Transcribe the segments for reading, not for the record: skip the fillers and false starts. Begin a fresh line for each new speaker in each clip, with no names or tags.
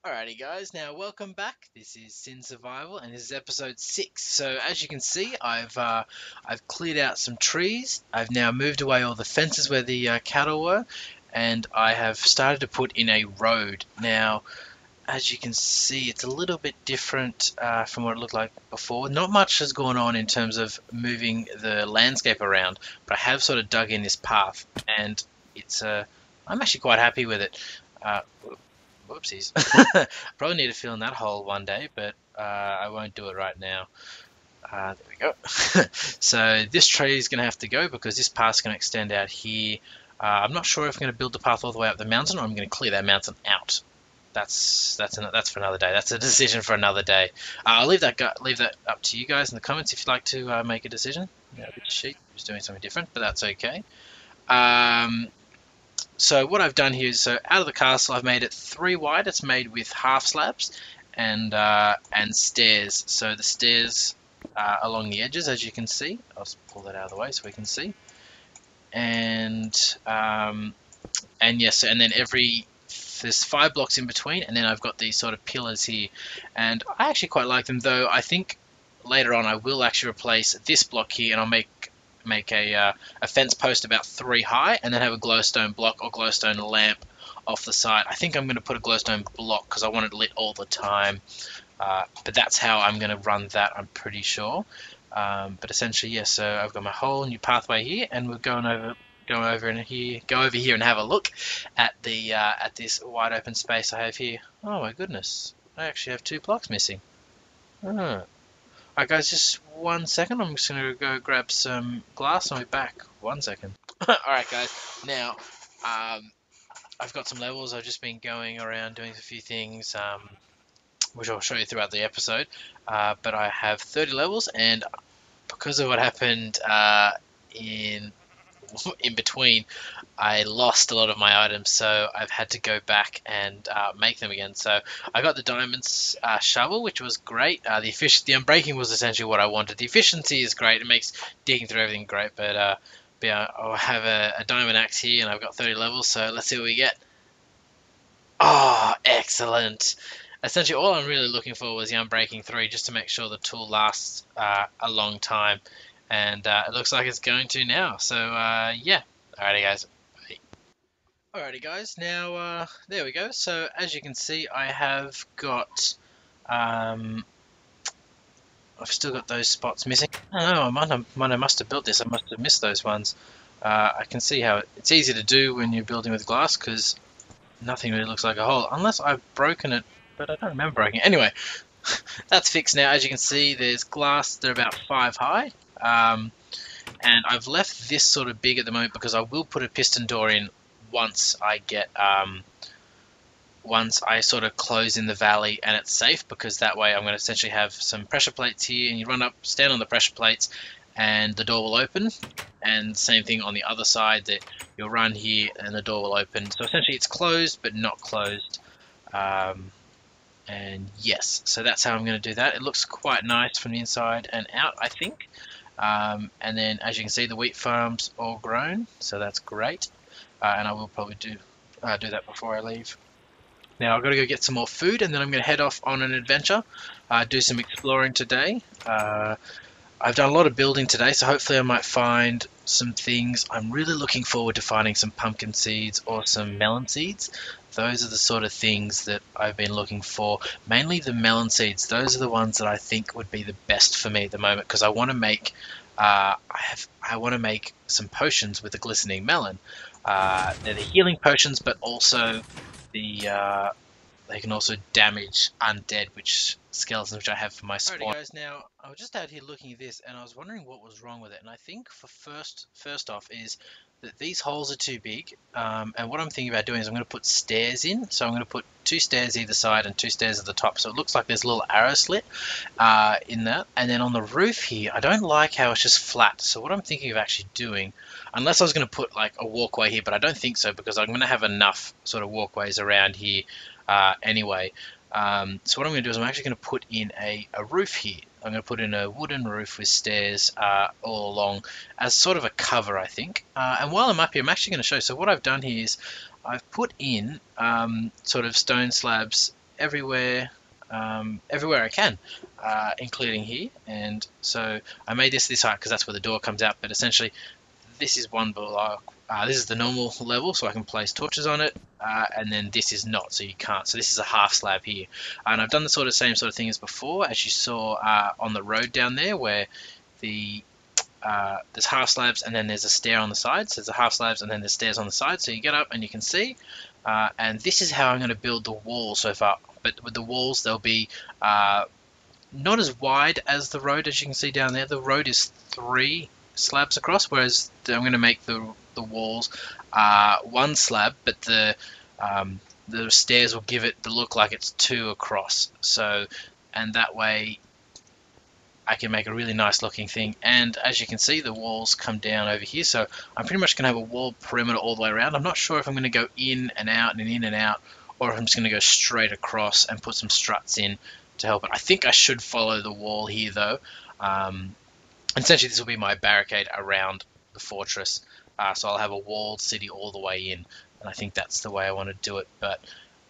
Alrighty guys, now welcome back. This is Sin Survival and this is episode 6. So as you can see, I've cleared out some trees. I've now moved away all the fences where the cattle were, and I have started to put in a road. Now, as you can see, it's a little bit different from what it looked like before. Not much has gone on in terms of moving the landscape around, but I have sort of dug in this path, and it's I'm actually quite happy with it. Uh, Whoopsies. Probably need to fill in that hole one day, but I won't do it right now. There we go. So this tree is going to have to go because this path is going to extend out here. I'm not sure if I'm going to build the path all the way up the mountain or I'm going to clear that mountain out. That's for another day. That's a decision for another day. I'll leave that up to you guys in the comments if you'd like to make a decision. Yeah, a bit of sheep, just doing something different, but that's okay. So what I've done here is, so out of the castle, I've made it 3 wide. It's made with half slabs and stairs. So the stairs along the edges, as you can see. I'll just pull that out of the way so we can see. And yes, and then there's 5 blocks in between, and then I've got these sort of pillars here, and I actually quite like them. Though I think later on I will actually replace this block here, and I'll make a fence post about 3 high, and then have a glowstone block or glowstone lamp off the side. I think I'm going to put a glowstone block because I want it lit all the time, but that's how I'm going to run that, I'm pretty sure. But essentially, yes. So I've got my whole new pathway here, and we're go over here and have a look at the at this wide open space I have here. Oh my goodness, I actually have 2 blocks missing. Oh. Alright guys, just 1 second. I'm just going to go grab some glass and I'll be back. 1 second. Alright guys, now I've got some levels. I've just been going around doing a few things, which I'll show you throughout the episode. But I have 30 levels, and because of what happened in between, I lost a lot of my items, so I've had to go back and make them again. So I got the diamonds shovel, which was great. The unbreaking was essentially what I wanted. The efficiency is great; it makes digging through everything great. But yeah, I have a diamond axe here, and I've got 30 levels. So let's see what we get. Oh, excellent! Essentially, all I'm really looking for was the unbreaking 3, just to make sure the tool lasts a long time. And it looks like it's going to now. So yeah. Alrighty guys. Bye. Alrighty guys, now there we go. So as you can see, I have got I've still got those spots missing. Oh, I must have built this. I must have missed those ones. I can see how it's easy to do when you're building with glass because nothing really looks like a hole unless I've broken it, but I don't remember breaking it. Anyway, that's fixed now. As you can see, there's glass. They're about 5 high. And I've left this sort of big at the moment because I will put a piston door in once I sort of close in the valley and it's safe, because that way I'm going to essentially have some pressure plates here, and you run up, stand on the pressure plates, and the door will open. And same thing on the other side, that you'll run here and the door will open. So essentially it's closed but not closed. And yes, so that's how I'm going to do that. It looks quite nice from the inside and out, I think. And then, as you can see, the wheat farm's all grown, so that's great. And I will probably do that before I leave. Now I've got to go get some more food, and then I'm going to head off on an adventure, do some exploring today. I've done a lot of building today, so hopefully I might find some things. I'm really looking forward to finding some pumpkin seeds or some melon seeds. Those are the sort of things that I've been looking for. Mainly the melon seeds. Those are the ones that I think would be the best for me at the moment, because I want to make I want to make some potions with the glistening melon. They're the healing potions, but also they can also damage undead, skeletons, which I have for my spawn. Alrighty guys, now I was just out here looking at this, and I was wondering what was wrong with it. And I think for first off is that these holes are too big. And what I'm thinking about doing is I'm going to put stairs in. So I'm going to put 2 stairs either side and 2 stairs at the top. So it looks like there's a little arrow slit in that. And then on the roof here, I don't like how it's just flat. So what I'm thinking of actually doing, unless I was going to put like a walkway here, but I don't think so, because I'm going to have enough sort of walkways around here anyway. So what I'm going to do is I'm actually going to put in a roof here. I'm going to put in a wooden roof with stairs all along as sort of a cover, I think. And while I'm up here, I'm actually going to show you. So what I've done here is I've put in sort of stone slabs everywhere, everywhere I can, including here. And so I made this height because that's where the door comes out. But essentially, this is one block. This is the normal level, so I can place torches on it, and then this is not, so you can't. So this is a half slab here, and I've done the same sort of thing as before, as you saw on the road down there, where there's half slabs and then there's a stair on the side. So there's a half slabs and then there's stairs on the side. So you get up and you can see, and this is how I'm going to build the wall so far. But with the walls, they'll be not as wide as the road, as you can see down there. The road is 3 slabs across, whereas I'm going to make the walls 1 slab, but the stairs will give it the look like it's 2 across. So, and that way I can make a really nice looking thing. And as you can see, the walls come down over here, so I'm pretty much going to have a wall perimeter all the way around. I'm not sure if I'm going to go in and out and in and out, or if I'm just going to go straight across and put some struts in to help it. I think I should follow the wall here though. Essentially, this will be my barricade around the fortress. So I'll have a walled city all the way in, and I think that's the way I want to do it. But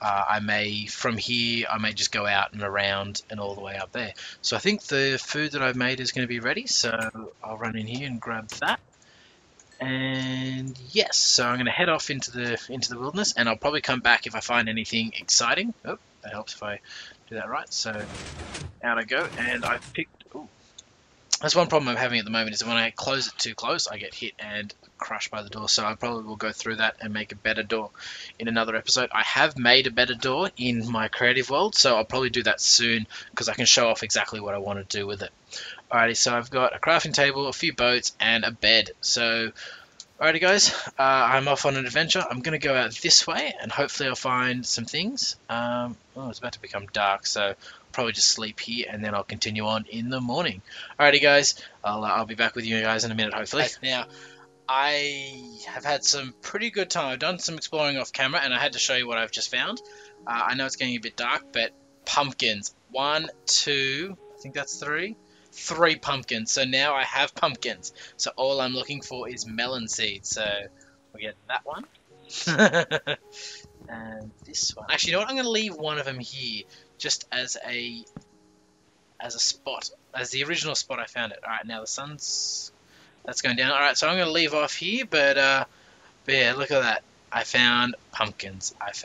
from here, I may just go out and around and all the way up there. So I think the food that I've made is going to be ready. So I'll run in here and grab that. And yes, so I'm going to head off into the wilderness, and I'll probably come back if I find anything exciting. Oh, that helps if I do that right. So out I go, and I've picked. Ooh. That's one problem I'm having at the moment, is that when I close it too close, I get hit and crushed by the door. So I probably will go through that and make a better door in another episode. I have made a better door in my creative world, so I'll probably do that soon because I can show off exactly what I want to do with it. Alrighty, so I've got a crafting table, a few boats, and a bed. So, alrighty guys, I'm off on an adventure. I'm going to go out this way, and hopefully I'll find some things. Oh, it's about to become dark, so probably just sleep here, and then I'll continue on in the morning. Alrighty guys, I'll be back with you guys in a minute, hopefully. Now, I have had some pretty good time. I've done some exploring off camera, and I had to show you what I've just found. I know it's getting a bit dark, but pumpkins. 1, 2, I think that's 3. 3 pumpkins. So now I have pumpkins. So all I'm looking for is melon seeds. So we'll get that one. And this one. Actually, you know what? I'm going to leave one of them here, just as a spot, as the original spot I found it. All right, now that's going down. All right, so I'm going to leave off here, but yeah, look at that. I found pumpkins. As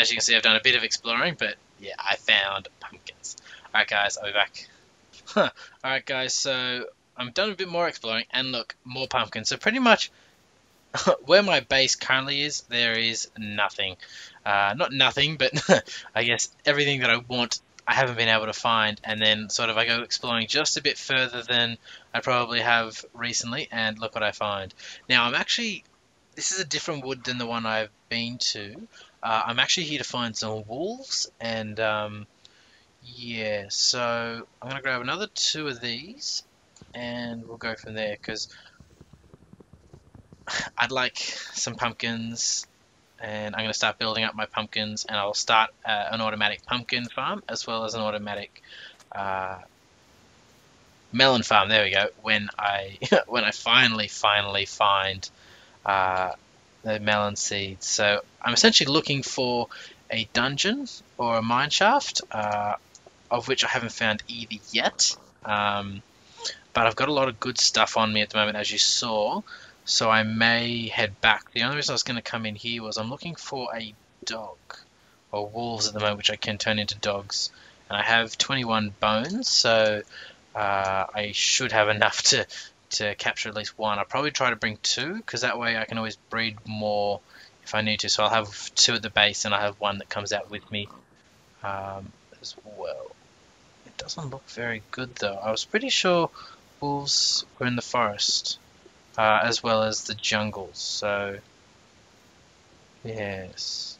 you can see, I've done a bit of exploring, but yeah, I found pumpkins. All right, guys, I'll be back. All right, guys, so I'm done a bit more exploring, and look, more pumpkins. So pretty much where my base currently is, there is nothing. Not nothing, but I guess everything that I want I haven't been able to find, and then sort of I go exploring just a bit further than I probably have recently, and look what I find. Now this is a different wood than the one I've been to. I'm actually here to find some wolves, and yeah, so I'm gonna grab another 2 of these, and we'll go from there, because I'd like some pumpkins, and I'm going to start building up my pumpkins, and I'll start an automatic pumpkin farm as well as an automatic melon farm. There we go. When I finally find the melon seeds. So I'm essentially looking for a dungeon or a mine shaft, of which I haven't found either yet. But I've got a lot of good stuff on me at the moment, as you saw. So I may head back. The only reason I was going to come in here was I'm looking for a dog, or wolves at the moment, which I can turn into dogs. And I have 21 bones, so I should have enough to capture at least 1. I'll probably try to bring 2, because that way I can always breed more if I need to. So I'll have 2 at the base, and I have 1 that comes out with me as well. It doesn't look very good, though. I was pretty sure wolves were in the forest. As well as the jungles, so yes.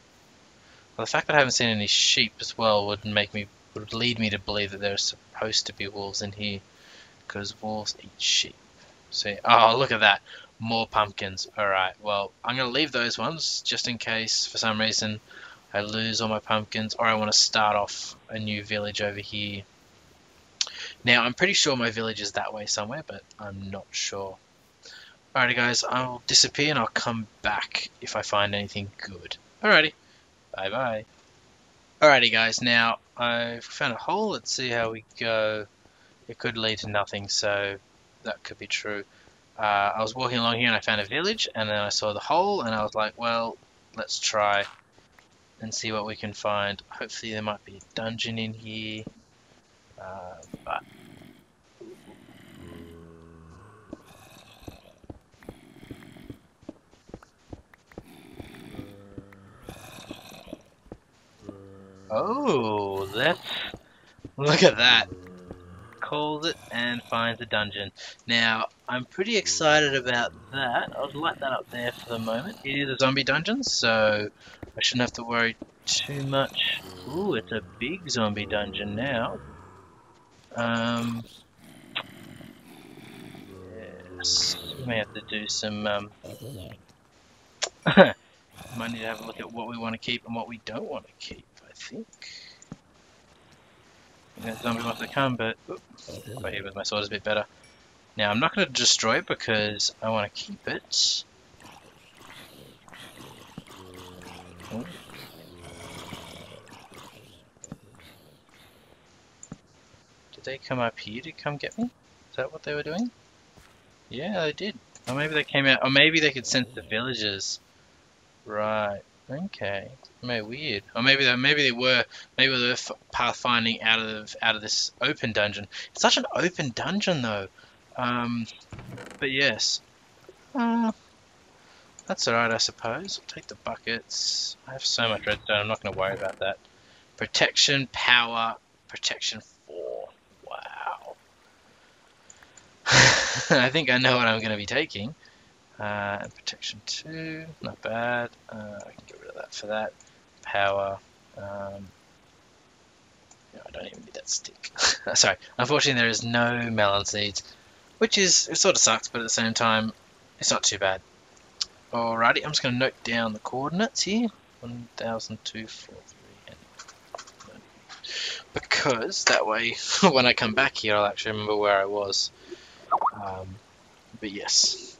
Well, the fact that I haven't seen any sheep as well would lead me to believe that there's supposed to be wolves in here, because wolves eat sheep. So, oh, look at that, more pumpkins. All right, well, I'm gonna leave those ones just in case for some reason I lose all my pumpkins, or I want to start off a new village over here. Now, I'm pretty sure my village is that way somewhere, but I'm not sure. Alrighty guys, I'll disappear and I'll come back if I find anything good. Alrighty, bye bye. Alrighty guys, now I've found a hole, let's see how we go. It could lead to nothing, so that could be true. I was walking along here and I found a village, and then I saw the hole and I was like, well, let's try and see what we can find. Hopefully there might be a dungeon in here, but oh, look at that. Calls it and finds a dungeon. Now, I'm pretty excited about that. I'll light that up there for the moment. It is a zombie dungeon, so I shouldn't have to worry too much. Ooh, it's a big zombie dungeon now. Yes, we may have to do some, might need to have a look at what we want to keep and what we don't want to keep, I think. That zombie wants to come, but if I hit with my sword is a bit better. Now I'm not going to destroy it because I want to keep it. Ooh. Did they come up here to come get me? Is that what they were doing? Yeah, they did. Or maybe they came out, or maybe they could sense the villagers. Right. Okay. Maybe weird. Or maybe they were pathfinding out of this open dungeon. It's such an open dungeon though. But yes. That's alright, I suppose. I'll take the buckets. I have so much redstone, I'm not going to worry about that. Protection, power, protection 4. Wow. I think I know what I'm going to be taking. And protection 2, not bad. I can get rid of that for that. Power. No, I don't even need that stick. Sorry, unfortunately there is no melon seeds, which is, it sort of sucks, but at the same time, it's not too bad. Alrighty, I'm just going to note down the coordinates here. 100243. Because that way, when I come back here, I'll actually remember where I was. But yes.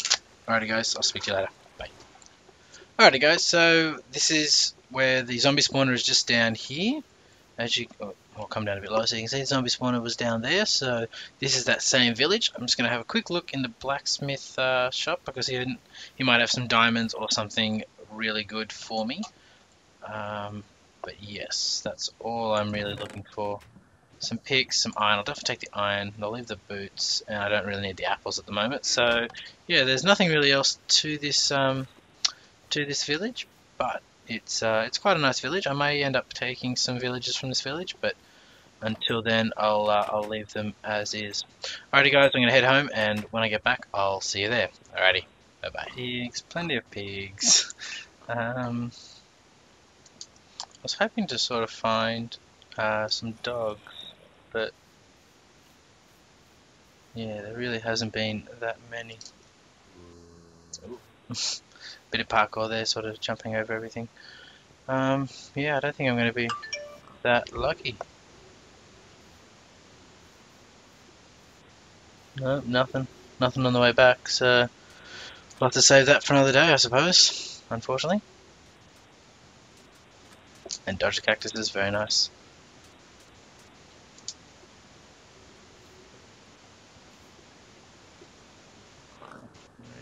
Alrighty guys, I'll speak to you later. Bye. Alrighty guys, so this is where the zombie spawner is just down here. As you, I'll come down a bit lower so you can see the zombie spawner was down there. So this is that same village. I'm just going to have a quick look in the blacksmith shop because he might have some diamonds or something really good for me. But yes, that's all I'm really looking for. Some picks, some iron. I'll definitely take the iron. I'll leave the boots, and I don't really need the apples at the moment. So yeah, there's nothing really else to this village, but it's quite a nice village. I may end up taking some villages from this village, but until then, I'll leave them as is. Alrighty, guys, I'm gonna head home, and when I get back, I'll see you there. Alrighty, bye bye. Pigs, plenty of pigs. I was hoping to sort of find some dogs, but yeah, there really hasn't been that many. Bit of parkour there, sort of jumping over everything. Yeah, I don't think I'm going to be that lucky. No, nothing. Nothing on the way back, so we'll have to save that for another day, I suppose, unfortunately. And dodge the cactus is very nice.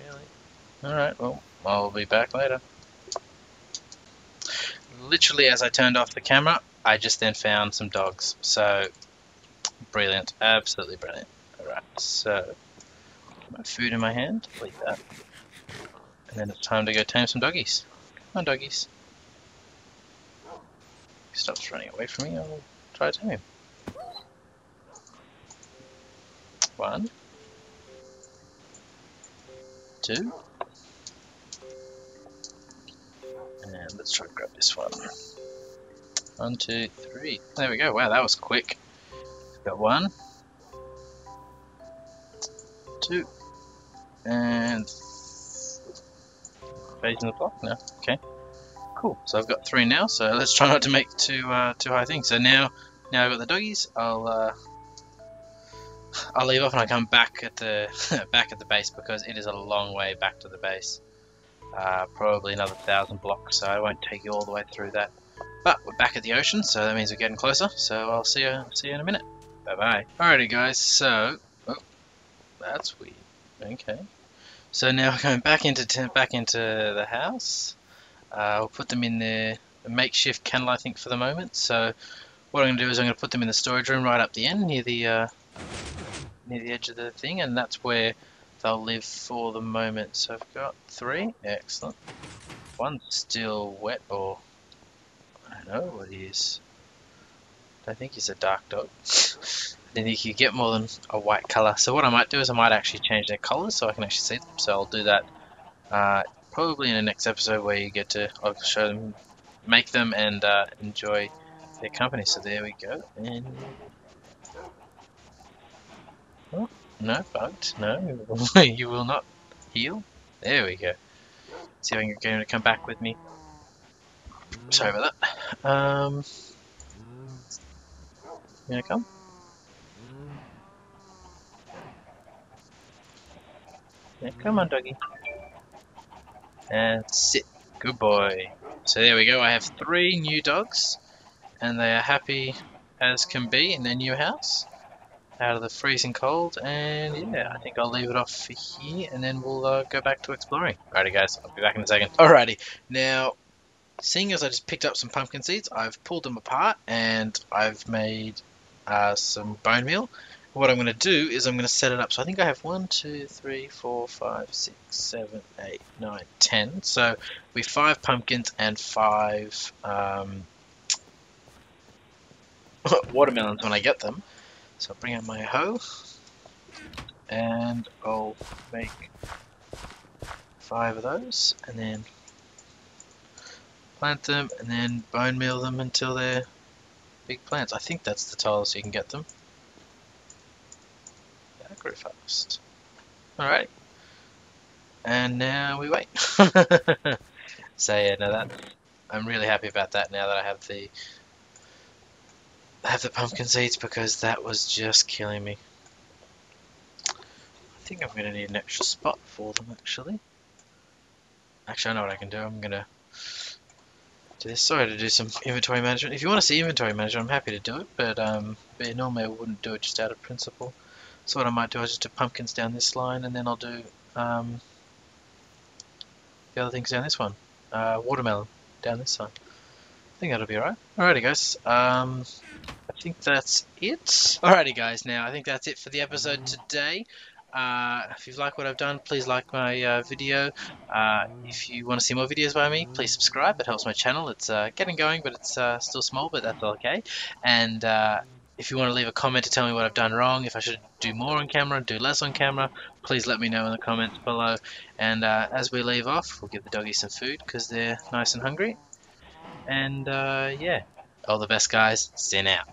Really? Alright, well, I'll be back later. Literally as I turned off the camera, I just then found some dogs. So, brilliant. Absolutely brilliant. Alright, so, my food in my hand, leave that. And then it's time to go tame some doggies. Come on, doggies. If he stops running away from me, I'll try to tame him. 1, 2, and let's try to grab this one. 1, 2, 3. There we go. Wow, that was quick. Got 1, 2, and facing the block now. Okay, cool. So I've got 3 now. So let's try not to make too high things. So now I've got the doggies. I'll leave off and I come back at the back at the base because it is a long way back to the base. Probably another 1,000 blocks. So I won't take you all the way through that. But we're back at the ocean, so that means we're getting closer. So I'll see you in a minute. Bye bye. Alrighty, guys. So, oh, that's weird. Okay. So now we're going back into the house. We'll put them in the makeshift kennel, I think, for the moment. So what I'm going to do is I'm going to put them in the storage room right up the end near the edge of the thing, and that's where they'll live for the moment. So I've got 3. Excellent. One's still wet, or I don't know what he is. I think he's a dark dog. Then you could get more than a white color. So what I might do is I might actually change their colors so I can actually see them. So I'll do that probably in the next episode where you get to I'll show them, make them, and enjoy their company. So there we go. And oh, no, bugged. No, you will not heal. There we go. See if I can get him to come back with me. Sorry about that. You gonna come? Yeah, come on, doggy. And sit. Good boy. So there we go. I have 3 new dogs, and they are happy as can be in their new house, out of the freezing cold. And yeah, I think I'll leave it off for here, and then we'll go back to exploring. Alrighty, guys. I'll be back in a second. Alrighty. Now, seeing as I just picked up some pumpkin seeds, I've pulled them apart, and I've made some bone meal. What I'm going to do is I'm going to set it up. So I think I have 1, 2, 3, 4, 5, 6, 7, 8, 9, 10. So we 5 pumpkins and 5 watermelons when I get them. So I'll bring out my hoe, and I'll make 5 of those, and then plant them, and then bone meal them until they're big plants. I think that's the tallest you can get them. That grew fast. Alright. And now we wait. So yeah, no, that I'm really happy about that now that I have the pumpkin seeds, because that was just killing me. I think I'm gonna need an extra spot for them actually. Actually, I know what I can do. I'm gonna do this. Sorry to do some inventory management. If you want to see inventory management, I'm happy to do it, but normally I wouldn't do it just out of principle. So what I might do is just do pumpkins down this line, and then I'll do the other things down this one. Watermelon down this side. I think that'll be alright. Alrighty, guys. I think that's it. Alrighty, guys. Now I think that's it for the episode today. If you like what I've done, please like my video. If you want to see more videos by me, please subscribe. It helps my channel. It's getting going, but it's still small, but that's okay. And if you want to leave a comment to tell me what I've done wrong, if I should do more on camera, do less on camera, please let me know in the comments below. And as we leave off, we'll give the doggies some food because they're nice and hungry. And yeah, all the best, guys. Sin out.